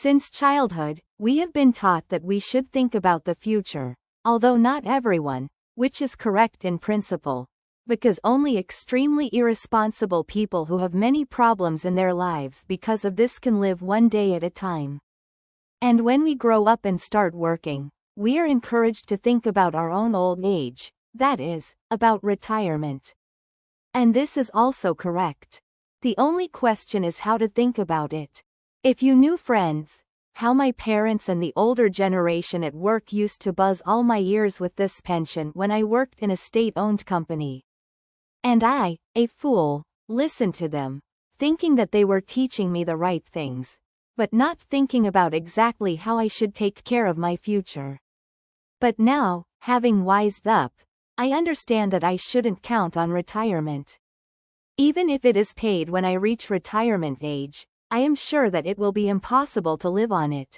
Since childhood, we have been taught that we should think about the future, although not everyone, which is correct in principle, because only extremely irresponsible people who have many problems in their lives because of this can live one day at a time. And when we grow up and start working, we are encouraged to think about our own old age, that is, about retirement. And this is also correct. The only question is how to think about it. If you knew, friends, how my parents and the older generation at work used to buzz all my ears with this pension when I worked in a state-owned company. And I, a fool, listened to them, thinking that they were teaching me the right things, but not thinking about exactly how I should take care of my future. But now, having wised up, I understand that I shouldn't count on retirement. Even if it is paid when I reach retirement age, I am sure that it will be impossible to live on it.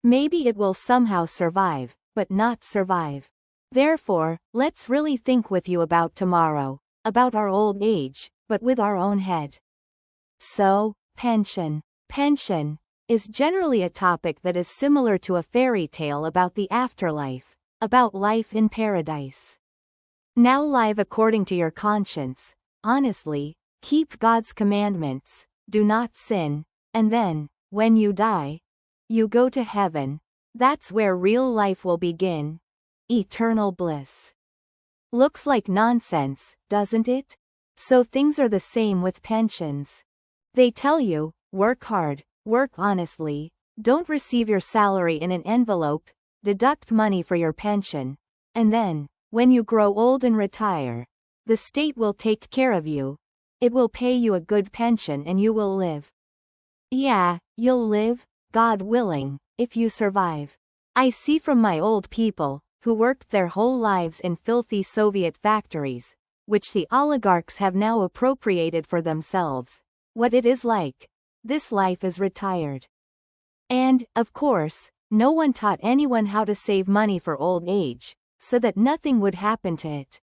Maybe it will somehow survive, but not survive. Therefore, let's really think with you about tomorrow, about our old age, but with our own head. So, pension. Pension is generally a topic that is similar to a fairy tale about the afterlife, about life in paradise. Now live according to your conscience, honestly, keep God's commandments, do not sin, and then, when you die, you go to heaven. That's where real life will begin. Eternal bliss. Looks like nonsense, doesn't it? So things are the same with pensions. They tell you, work hard, work honestly, don't receive your salary in an envelope, deduct money for your pension, and then, when you grow old and retire, the state will take care of you. It will pay you a good pension and you will live. Yeah, you'll live, God willing, if you survive. I see from my old people, who worked their whole lives in filthy Soviet factories, which the oligarchs have now appropriated for themselves, what it is like. This life is retired. And, of course, no one taught anyone how to save money for old age, so that nothing would happen to it.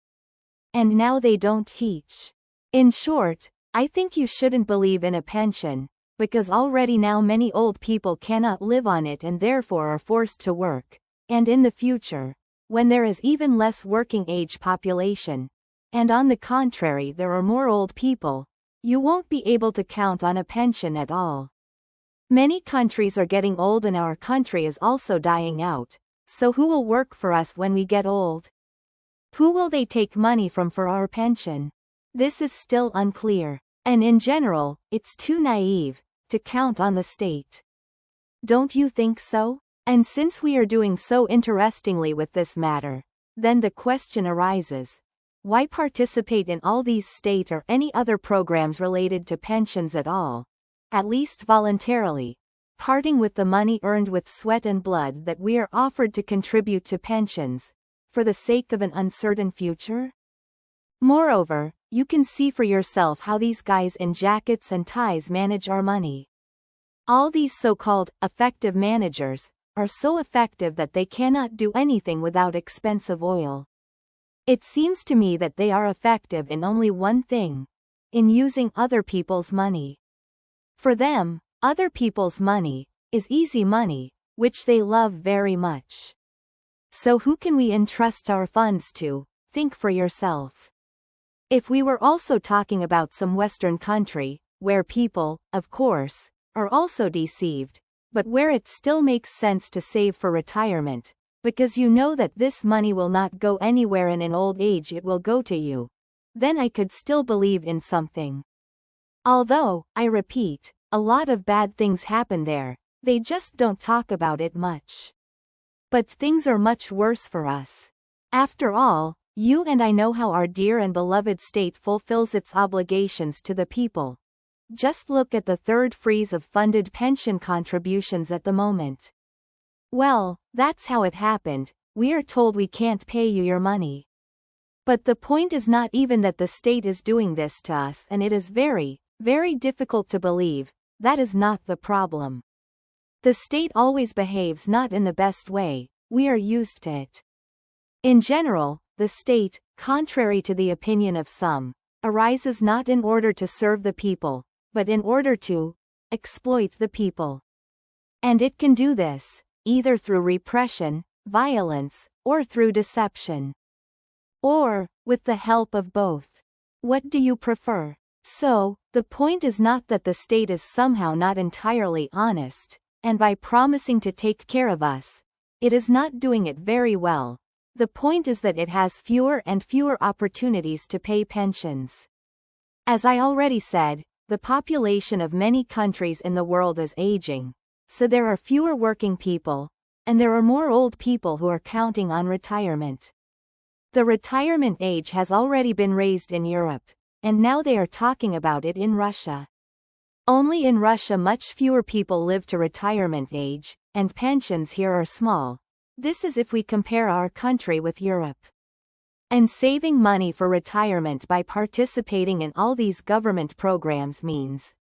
And now they don't teach. In short, I think you shouldn't believe in a pension, because already now many old people cannot live on it and therefore are forced to work, and in the future, when there is even less working age population, and on the contrary there are more old people, you won't be able to count on a pension at all. Many countries are getting old and our country is also dying out, so who will work for us when we get old? Who will they take money from for our pension? This is still unclear, and in general, it's too naive to count on the state. Don't you think so? And since we are doing so interestingly with this matter, then the question arises, why participate in all these state or any other programs related to pensions at all, at least voluntarily, parting with the money earned with sweat and blood that we are offered to contribute to pensions, for the sake of an uncertain future? Moreover, you can see for yourself how these guys in jackets and ties manage our money. All these so-called effective managers are so effective that they cannot do anything without expensive oil. It seems to me that they are effective in only one thing, in using other people's money. For them, other people's money is easy money, which they love very much. So who can we entrust our funds to? Think for yourself. If we were also talking about some Western country, where people, of course, are also deceived, but where it still makes sense to save for retirement, because you know that this money will not go anywhere and in old age it will go to you, then I could still believe in something. Although, I repeat, a lot of bad things happen there, they just don't talk about it much. But things are much worse for us. After all, you and I know how our dear and beloved state fulfills its obligations to the people. Just look at the third freeze of funded pension contributions at the moment. Well, that's how it happened. We are told we can't pay you your money. But the point is not even that the state is doing this to us, and it is very, very difficult to believe. That is not the problem. The state always behaves not in the best way, we are used to it. In general, the state, contrary to the opinion of some, arises not in order to serve the people, but in order to exploit the people. And it can do this, either through repression, violence, or through deception. Or, with the help of both. What do you prefer? So, the point is not that the state is somehow not entirely honest, and by promising to take care of us, it is not doing it very well. The point is that it has fewer and fewer opportunities to pay pensions. As I already said, the population of many countries in the world is aging, so there are fewer working people, and there are more old people who are counting on retirement. The retirement age has already been raised in Europe, and now they are talking about it in Russia. Only in Russia much fewer people live to retirement age, and pensions here are small. This is if we compare our country with Europe. And saving money for retirement by participating in all these government programs means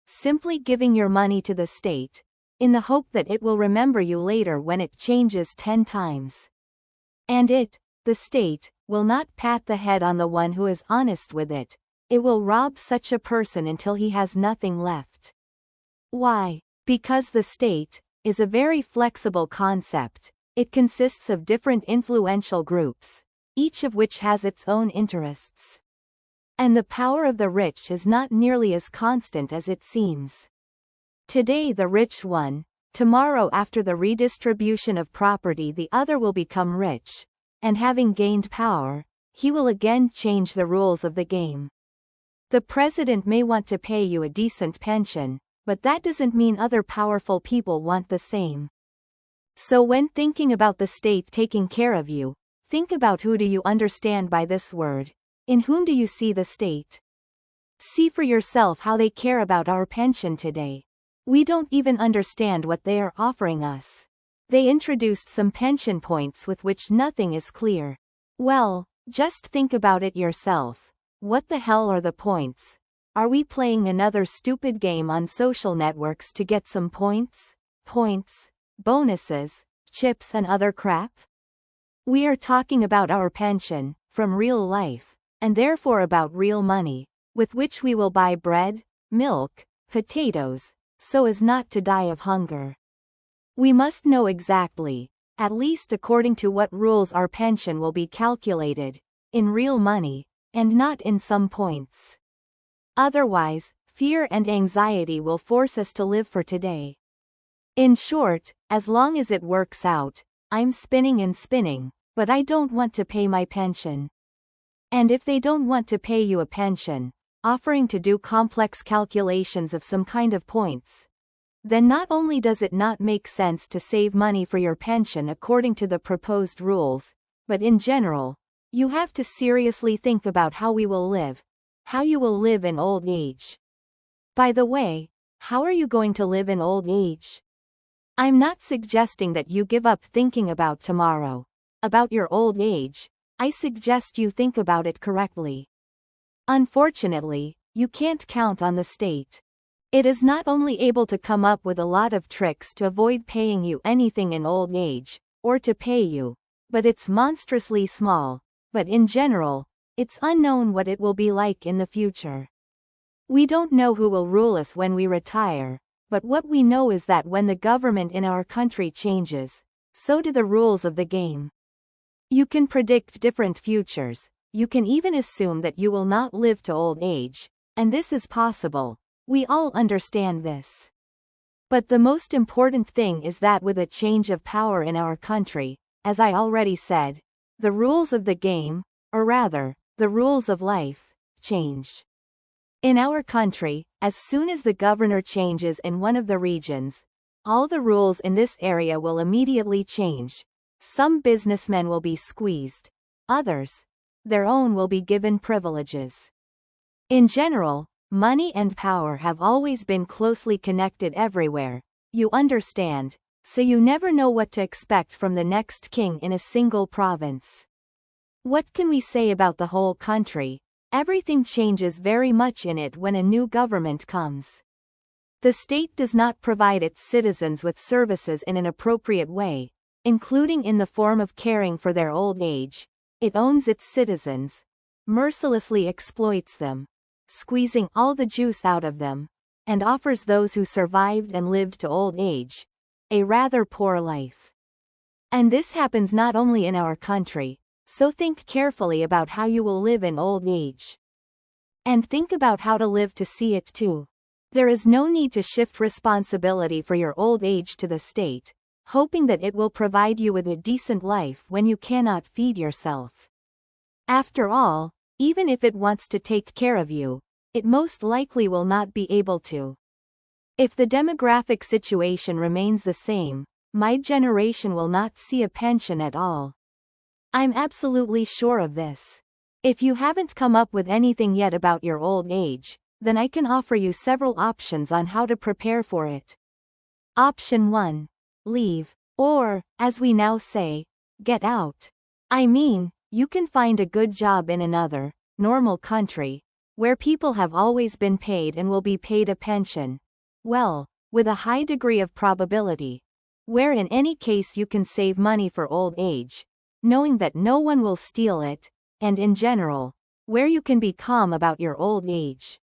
simply giving your money to the state, in the hope that it will remember you later when it changes 10 times. And it, the state, will not pat the head on the one who is honest with it. It will rob such a person until he has nothing left. Why? Because the state is a very flexible concept. It consists of different influential groups, each of which has its own interests. And the power of the rich is not nearly as constant as it seems. Today the rich one, tomorrow after the redistribution of property the other will become rich, and having gained power, he will again change the rules of the game. The president may want to pay you a decent pension, but that doesn't mean other powerful people want the same. So when thinking about the state taking care of you, think about who do you understand by this word. In whom do you see the state? See for yourself how they care about our pension today. We don't even understand what they are offering us. They introduced some pension points with which nothing is clear. Well, just think about it yourself. What the hell are the points? Are we playing another stupid game on social networks to get some points? Points, bonuses, chips and other crap? We are talking about our pension, from real life, and therefore about real money, with which we will buy bread, milk, potatoes, so as not to die of hunger. We must know exactly, at least according to what rules our pension will be calculated, in real money, and not in some points. Otherwise, fear and anxiety will force us to live for today. In short, as long as it works out, I'm spinning and spinning, but I don't want to pay my pension. And if they don't want to pay you a pension, offering to do complex calculations of some kind of points, then not only does it not make sense to save money for your pension according to the proposed rules, but in general, you have to seriously think about how we will live, how you will live in old age. By the way, how are you going to live in old age? I'm not suggesting that you give up thinking about tomorrow, about your old age. I suggest you think about it correctly. Unfortunately, you can't count on the state. It is not only able to come up with a lot of tricks to avoid paying you anything in old age, or to pay you, but it's monstrously small, but in general, it's unknown what it will be like in the future. We don't know who will rule us when we retire, but what we know is that when the government in our country changes, so do the rules of the game. You can predict different futures, you can even assume that you will not live to old age, and this is possible. We all understand this. But the most important thing is that with a change of power in our country, as I already said, the rules of the game, or rather, the rules of life, change. In our country, as soon as the governor changes in one of the regions, all the rules in this area will immediately change. Some businessmen will be squeezed, others, their own will be given privileges. In general, money and power have always been closely connected everywhere, you understand, so you never know what to expect from the next king in a single province. What can we say about the whole country? Everything changes very much in it when a new government comes. The state does not provide its citizens with services in an appropriate way, including in the form of caring for their old age. It owns its citizens, mercilessly exploits them, squeezing all the juice out of them, and offers those who survived and lived to old age, a rather poor life. And this happens not only in our country, so think carefully about how you will live in old age. And think about how to live to see it too. There is no need to shift responsibility for your old age to the state, hoping that it will provide you with a decent life when you cannot feed yourself. After all, even if it wants to take care of you, it most likely will not be able to. If the demographic situation remains the same, my generation will not see a pension at all. I'm absolutely sure of this. If you haven't come up with anything yet about your old age, then I can offer you several options on how to prepare for it. Option 1. Leave, or, as we now say, get out. I mean, you can find a good job in another, normal country, where people have always been paid and will be paid a pension. Well, with a high degree of probability. Where in any case you can save money for old age, knowing that no one will steal it, and in general, where you can be calm about your old age.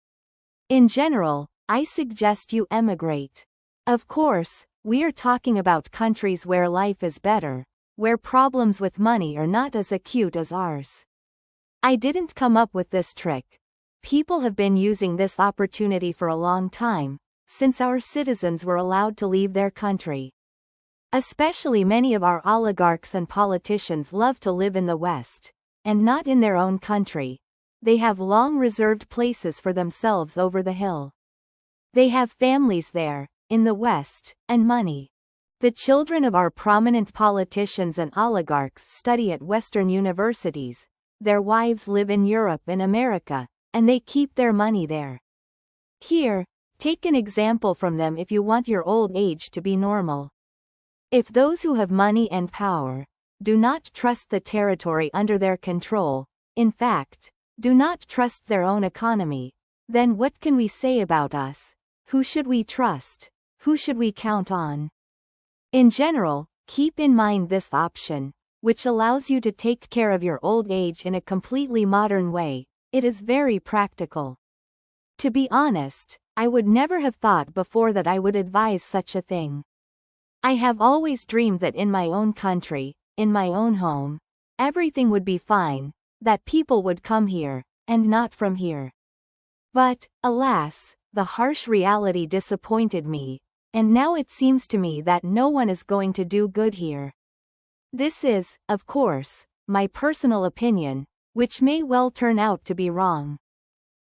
In general, I suggest you emigrate. Of course, we are talking about countries where life is better, where problems with money are not as acute as ours. I didn't come up with this trick. People have been using this opportunity for a long time, since our citizens were allowed to leave their country. Especially many of our oligarchs and politicians love to live in the West, and not in their own country. They have long reserved places for themselves over the hill. They have families there, in the West, and money. The children of our prominent politicians and oligarchs study at Western universities, their wives live in Europe and America, and they keep their money there. Here, take an example from them if you want your old age to be normal. If those who have money and power do not trust the territory under their control, in fact, do not trust their own economy, then what can we say about us? Who should we trust? Who should we count on? In general, keep in mind this option, which allows you to take care of your old age in a completely modern way. It is very practical. To be honest, I would never have thought before that I would advise such a thing. I have always dreamed that in my own country, in my own home, everything would be fine, that people would come here, and not from here. But, alas, the harsh reality disappointed me, and now it seems to me that no one is going to do good here. This is, of course, my personal opinion, which may well turn out to be wrong.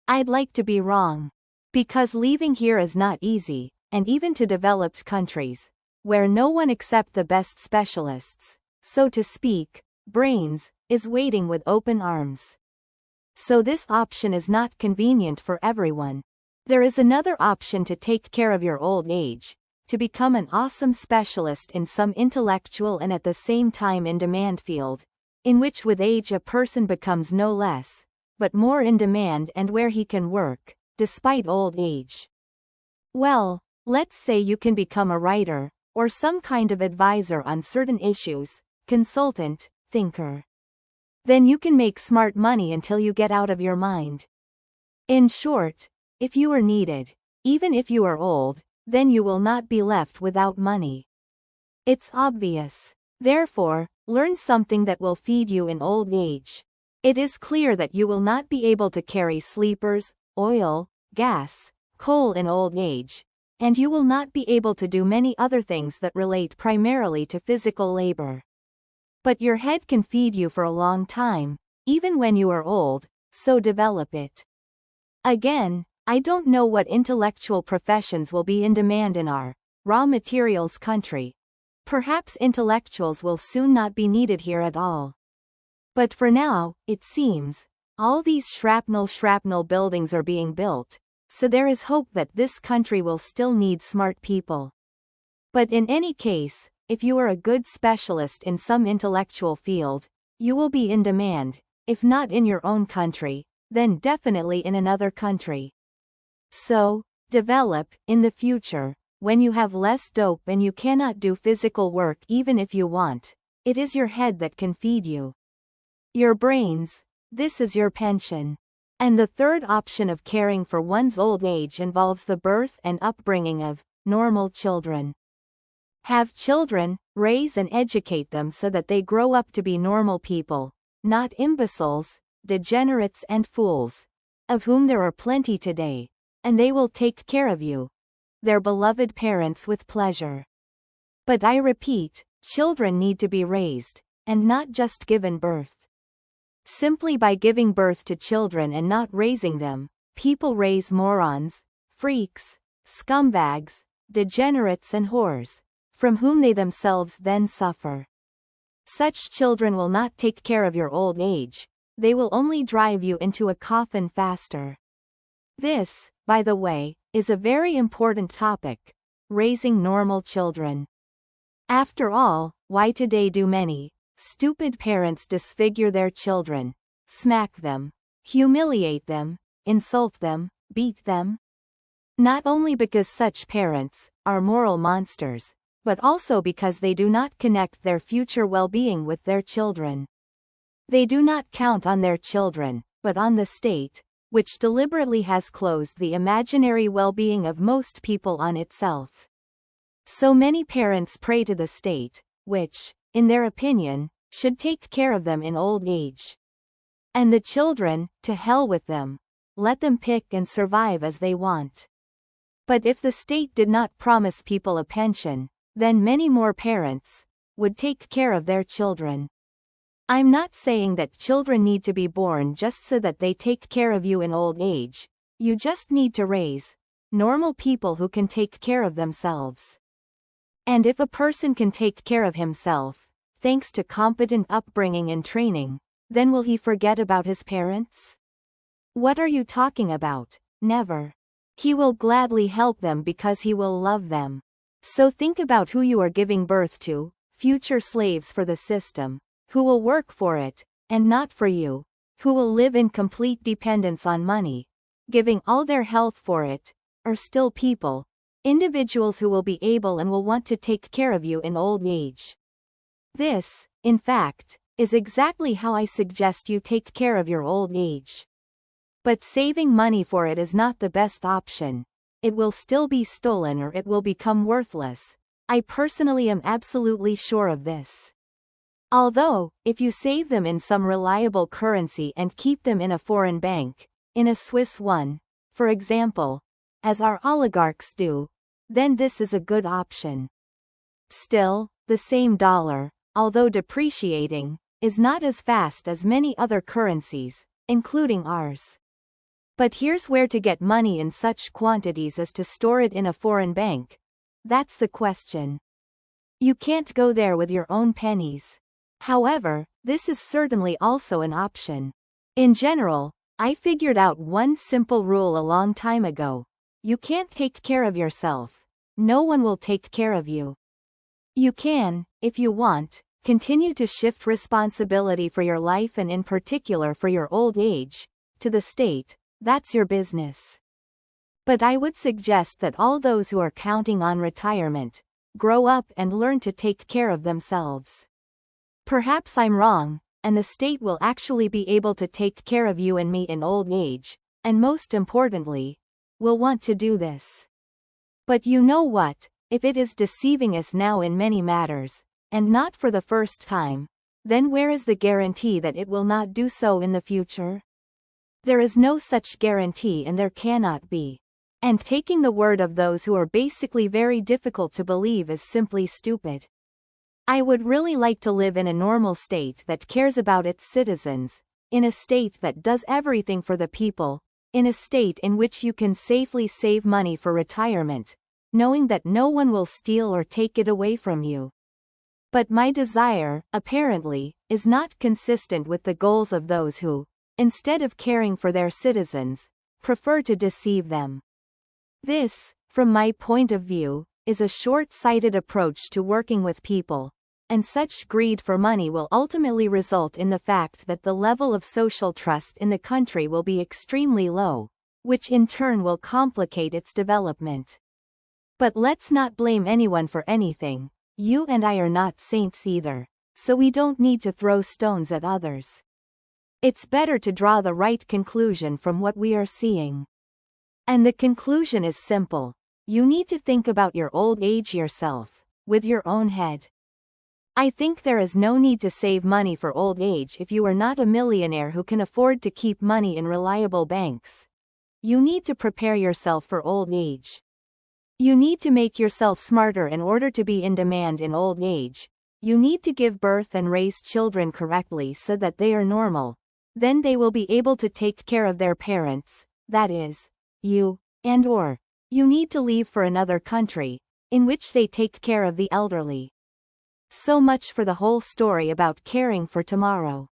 I'd like to be wrong. Because leaving here is not easy, and even to developed countries, where no one except the best specialists, so to speak, brains, is waiting with open arms. So this option is not convenient for everyone. There is another option to take care of your old age, to become an awesome specialist in some intellectual and at the same time in demand field, in which with age a person becomes no less, but more in demand and where he can work, despite old age. Well, let's say you can become a writer, or some kind of advisor on certain issues, consultant, thinker. Then you can make smart money until you get out of your mind. In short, if you are needed, even if you are old, then you will not be left without money. It's obvious. Therefore, learn something that will feed you in old age. It is clear that you will not be able to carry sleepers, oil, gas, coal in old age, and you will not be able to do many other things that relate primarily to physical labor. But your head can feed you for a long time, even when you are old, so develop it. Again, I don't know what intellectual professions will be in demand in our raw materials country. Perhaps intellectuals will soon not be needed here at all. But for now, it seems, all these shrapnel buildings are being built, so there is hope that this country will still need smart people. But in any case, if you are a good specialist in some intellectual field, you will be in demand, if not in your own country, then definitely in another country. So, develop, in the future, when you have less dope and you cannot do physical work even if you want, it is your head that can feed you. Your brains, this is your pension. And the third option of caring for one's old age involves the birth and upbringing of normal children. Have children, raise and educate them so that they grow up to be normal people, not imbeciles, degenerates and fools, of whom there are plenty today, and they will take care of you, their beloved parents, with pleasure. But I repeat, children need to be raised, and not just given birth. Simply by giving birth to children and not raising them, people raise morons, freaks, scumbags, degenerates and whores, from whom they themselves then suffer. Such children will not take care of your old age, they will only drive you into a coffin faster. This, by the way, is a very important topic: raising normal children. After all, why today do many stupid parents disfigure their children, smack them, humiliate them, insult them, beat them? Not only because such parents are moral monsters, but also because they do not connect their future well-being with their children. They do not count on their children, but on the state, which deliberately has closed the imaginary well-being of most people on itself. So many parents pray to the state, which, in their opinion, should take care of them in old age. And the children, to hell with them. Let them pick and survive as they want. But if the state did not promise people a pension, then many more parents would take care of their children. I'm not saying that children need to be born just so that they take care of you in old age. You just need to raise normal people who can take care of themselves. And if a person can take care of himself, thanks to competent upbringing and training, then will he forget about his parents? What are you talking about? Never. He will gladly help them because he will love them. So think about who you are giving birth to: future slaves for the system, who will work for it, and not for you, who will live in complete dependence on money, giving all their health for it, or still people, individuals who will be able and will want to take care of you in old age. This, in fact, is exactly how I suggest you take care of your old age. But saving money for it is not the best option. It will still be stolen or it will become worthless. I personally am absolutely sure of this. Although, if you save them in some reliable currency and keep them in a foreign bank, in a Swiss one, for example, as our oligarchs do, then this is a good option. Still, the same dollar, although depreciating, is not as fast as many other currencies, including ours. But here's where to get money in such quantities as to store it in a foreign bank. That's the question. You can't go there with your own pennies. However, this is certainly also an option. In general, I figured out one simple rule a long time ago. You can't take care of yourself. No one will take care of you. You can, if you want, continue to shift responsibility for your life and in particular for your old age, to the state. That's your business. But I would suggest that all those who are counting on retirement grow up and learn to take care of themselves. Perhaps I'm wrong, and the state will actually be able to take care of you and me in old age, and most importantly, will want to do this. But you know what? If it is deceiving us now in many matters, and not for the first time, then where is the guarantee that it will not do so in the future? There is no such guarantee and there cannot be. And taking the word of those who are basically very difficult to believe is simply stupid. I would really like to live in a normal state that cares about its citizens, in a state that does everything for the people, in a state in which you can safely save money for retirement, knowing that no one will steal or take it away from you. But my desire, apparently, is not consistent with the goals of those who, instead of caring for their citizens, prefer to deceive them. This, from my point of view, is a short-sighted approach to working with people, and such greed for money will ultimately result in the fact that the level of social trust in the country will be extremely low, which in turn will complicate its development. But let's not blame anyone for anything. You and I are not saints either, so we don't need to throw stones at others. It's better to draw the right conclusion from what we are seeing. And the conclusion is simple. You need to think about your old age yourself. with your own head. I think there is no need to save money for old age if you are not a millionaire who can afford to keep money in reliable banks. You need to prepare yourself for old age. You need to make yourself smarter in order to be in demand in old age. You need to give birth and raise children correctly so that they are normal. Then they will be able to take care of their parents, that is, you, and/or you need to leave for another country, in which they take care of the elderly. So much for the whole story about caring for tomorrow.